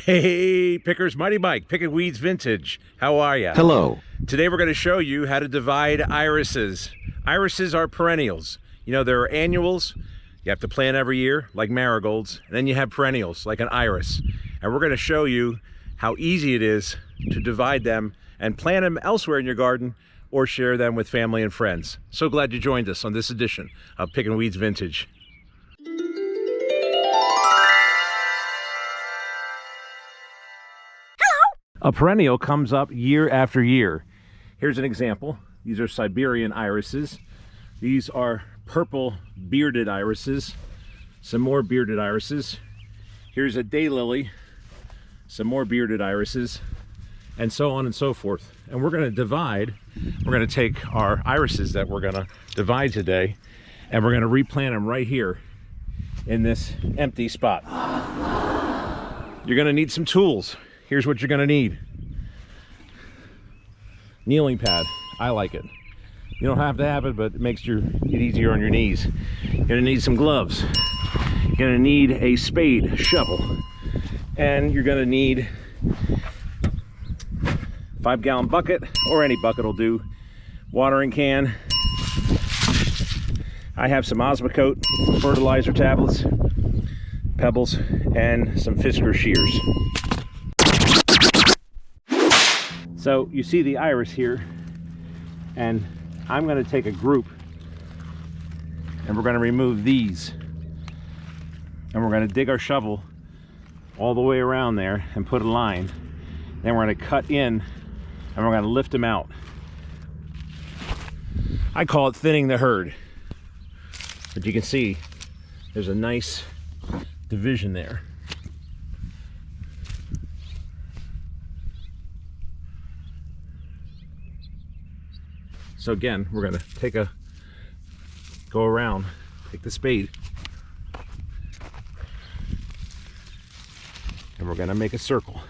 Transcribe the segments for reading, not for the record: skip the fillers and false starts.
Hey, Pickers, Mighty Mike, Picking Weeds Vintage. How are ya? Hello. Today we're going to show you how to divide irises. Irises are perennials. You know, there are annuals, you have to plant every year, like marigolds, and then you have perennials, like an iris. And we're going to show you how easy it is to divide them and plant them elsewhere in your garden or share them with family and friends. So glad you joined us on this edition of Picking Weeds Vintage. A perennial comes up year after year. Here's an example. These are Siberian irises. These are purple bearded irises. Some more bearded irises. Here's a daylily. Some more bearded irises. And so on and so forth. And we're going to divide. We're going to take our irises that we're going to divide today, and we're going to replant them right here in this empty spot. You're going to need some tools. Here's what you're going to need. Kneeling pad. I like it. You don't have to have it, but it makes it easier on your knees. You're going to need some gloves. You're going to need a spade, shovel. And you're going to need a 5-gallon bucket, or any bucket will do. Watering can. I have some Osmocote fertilizer tablets, pebbles, and some Fisker shears. So you see the iris here, and I'm going to take a group and we're going to remove these, and we're going to dig our shovel all the way around there and put a line. Then we're going to cut in and we're going to lift them out. I call it thinning the herd, but you can see there's a nice division there. So again, we're going to go around, take the spade, and we're going to make a circle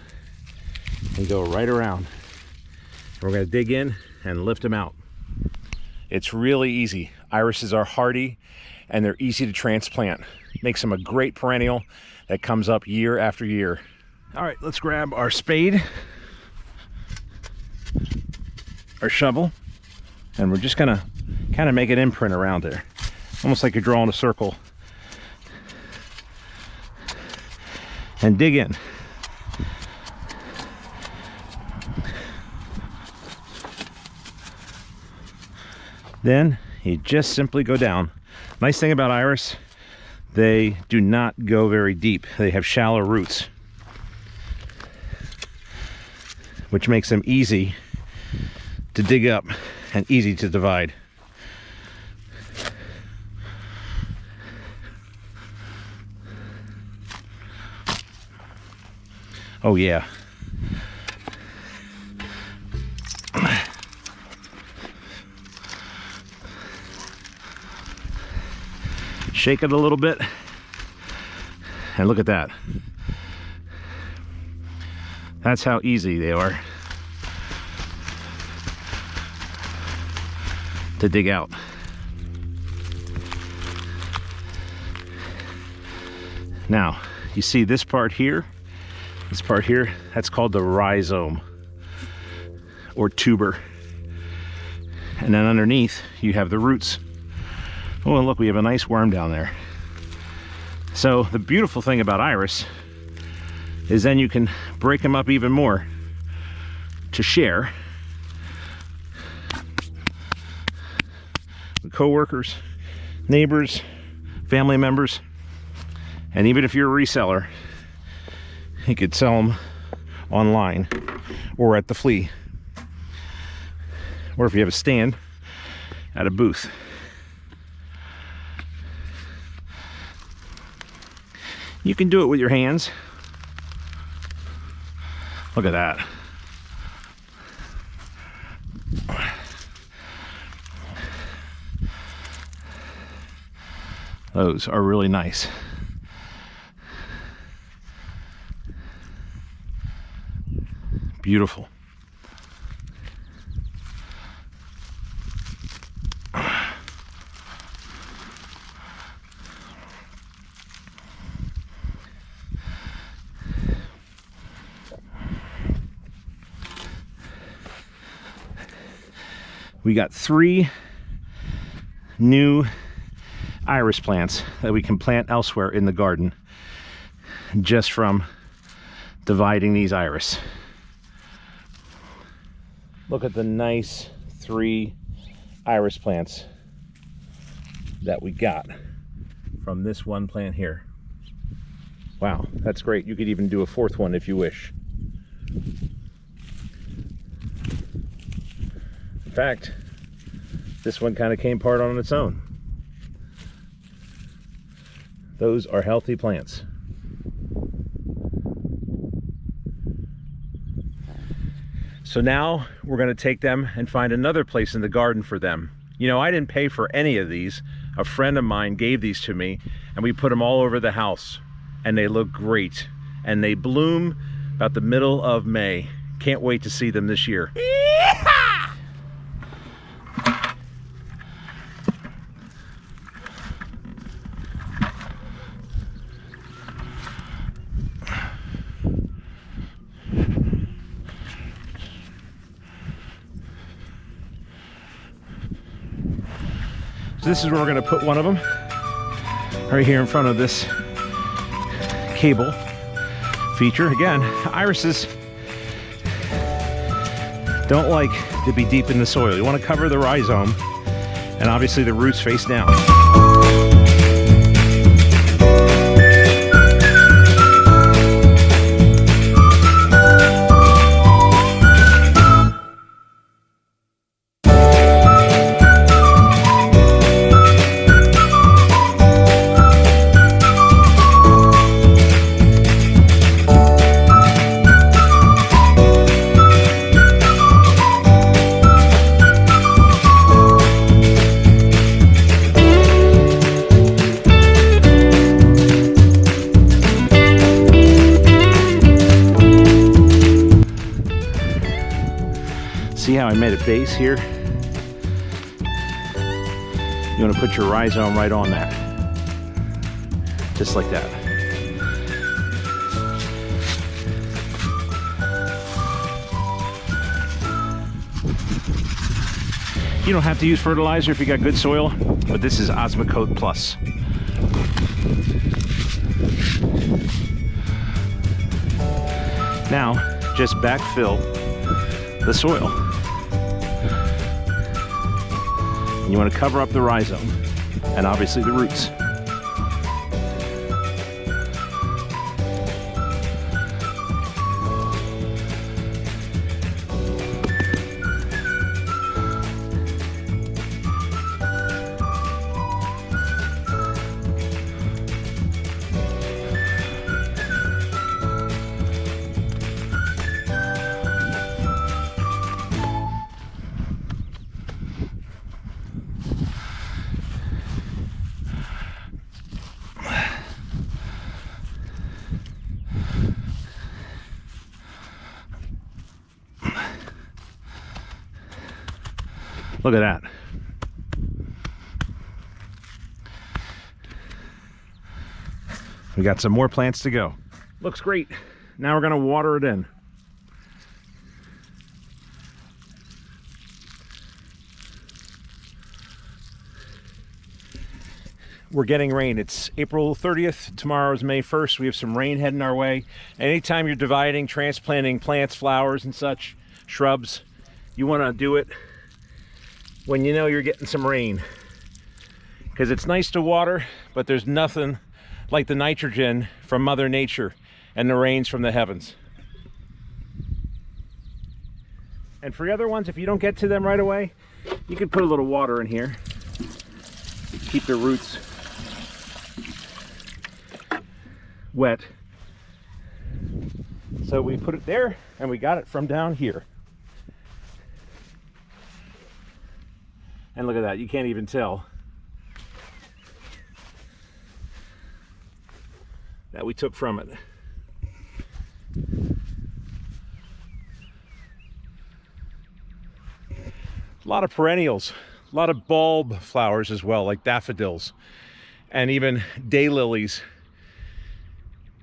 and go right around. And we're going to dig in and lift them out. It's really easy. Irises are hardy and they're easy to transplant. Makes them a great perennial that comes up year after year. All right, let's grab our spade, our shovel, and we're just gonna kind of make an imprint around there, almost like you're drawing a circle, and dig in. Then you just simply go down. Nice thing about iris, they do not go very deep. They have shallow roots, which makes them easy to dig up and easy to divide. Oh yeah. Shake it a little bit, and look at that. That's how easy they are to dig out. Now, you see this part here, that's called the rhizome or tuber. And then underneath, you have the roots. Oh, and look, we have a nice worm down there. So the beautiful thing about iris is then you can break them up even more to share with coworkers, neighbors, family members, and even if you're a reseller, you could sell them online or at the flea, or if you have a stand at a booth. You can do it with your hands. Look at that. Those are really nice. Beautiful. We got 3 new iris plants that we can plant elsewhere in the garden just from dividing these iris. Look at the nice 3 iris plants that we got from this one plant here. Wow, that's great. You could even do a 4th one if you wish. In fact, this one kind of came apart on its own. Those are healthy plants. So now we're going to take them and find another place in the garden for them. You know, I didn't pay for any of these. A friend of mine gave these to me, and we put them all over the house, and they look great. And they bloom about the middle of May. Can't wait to see them this year. So this is where we're going to put one of them, right here in front of this cable feature. Again, irises don't like to be deep in the soil. You want to cover the rhizome, and obviously the roots face down. See how I made a base here? You want to put your rhizome right on that. Just like that. You don't have to use fertilizer if you got good soil, but this is Osmocote Plus. Now, just backfill the soil. And you want to cover up the rhizome and obviously the roots. Look at that. We got some more plants to go. Looks great. Now we're going to water it in. We're getting rain. It's April 30th. Tomorrow is May 1st. We have some rain heading our way. Anytime you're dividing, transplanting plants, flowers, and such, shrubs, you want to do it when you know you're getting some rain, because it's nice to water, but there's nothing like the nitrogen from Mother Nature and the rains from the heavens. And for the other ones, if you don't get to them right away, you can put a little water in here, keep the roots wet. So we put it there, and we got it from down here. And look at that, you can't even tell that we took from it. A lot of perennials, a lot of bulb flowers as well, like daffodils and even daylilies.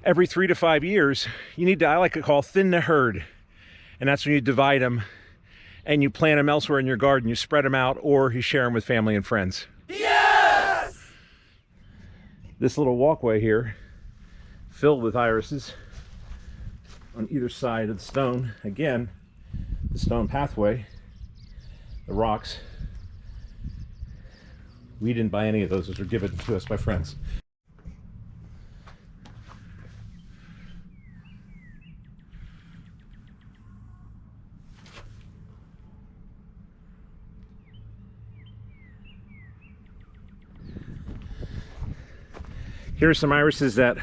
Every 3 to 5 years, you need to, I like to call thin the herd. And that's when you divide them and you plant them elsewhere in your garden. You spread them out, or you share them with family and friends. Yes! This little walkway here, filled with irises on either side of the stone. Again, the stone pathway, the rocks. We didn't buy any of those. Those were given to us by friends. Here are some irises that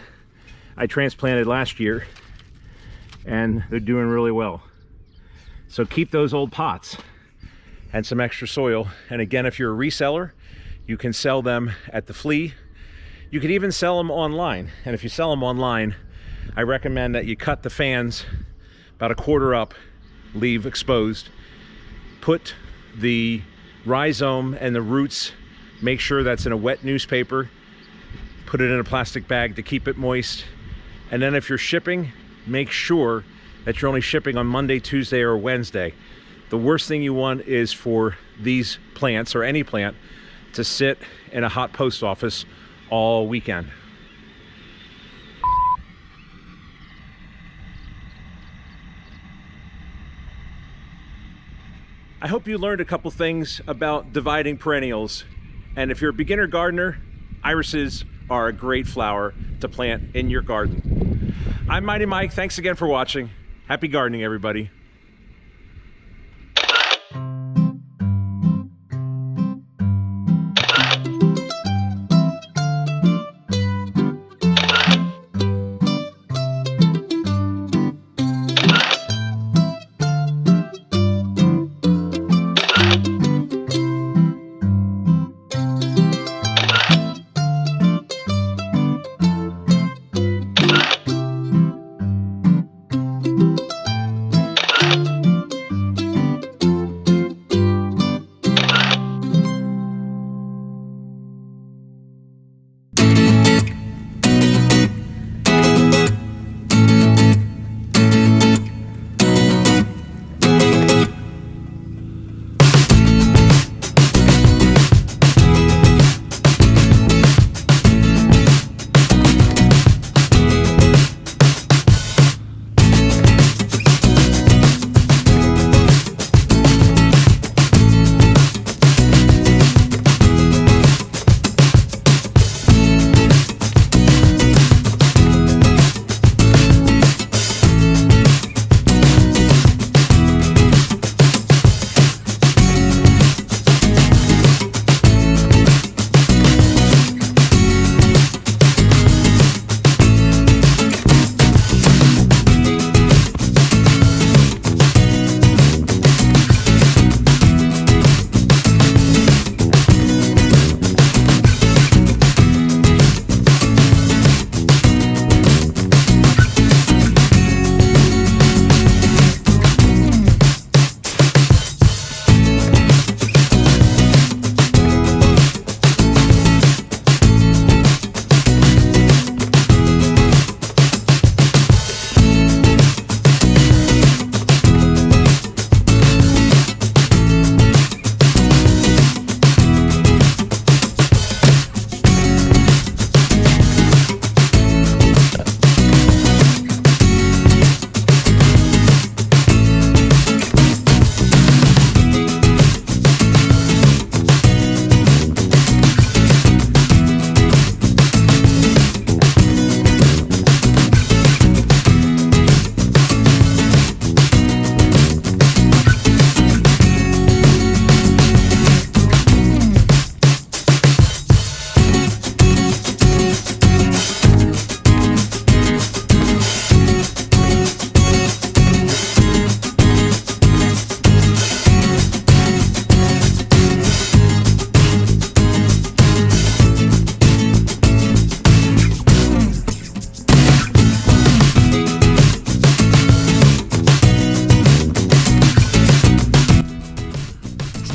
I transplanted last year, and they're doing really well. So keep those old pots and some extra soil. And again, if you're a reseller, you can sell them at the flea. You could even sell them online. And if you sell them online, I recommend that you cut the fans about 1/4 up, leave exposed. Put the rhizome and the roots, make sure that's in a wet newspaper. Put it in a plastic bag to keep it moist. And then if you're shipping, make sure that you're only shipping on Monday, Tuesday, or Wednesday. The worst thing you want is for these plants, or any plant, to sit in a hot post office all weekend. I hope you learned a couple things about dividing perennials. And if you're a beginner gardener, irises are a great flower to plant in your garden. I'm Mighty Mike. Thanks again for watching. Happy gardening, everybody.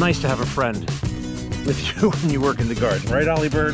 nice to have a friend with you when you work in the garden, right, Ollie Bird?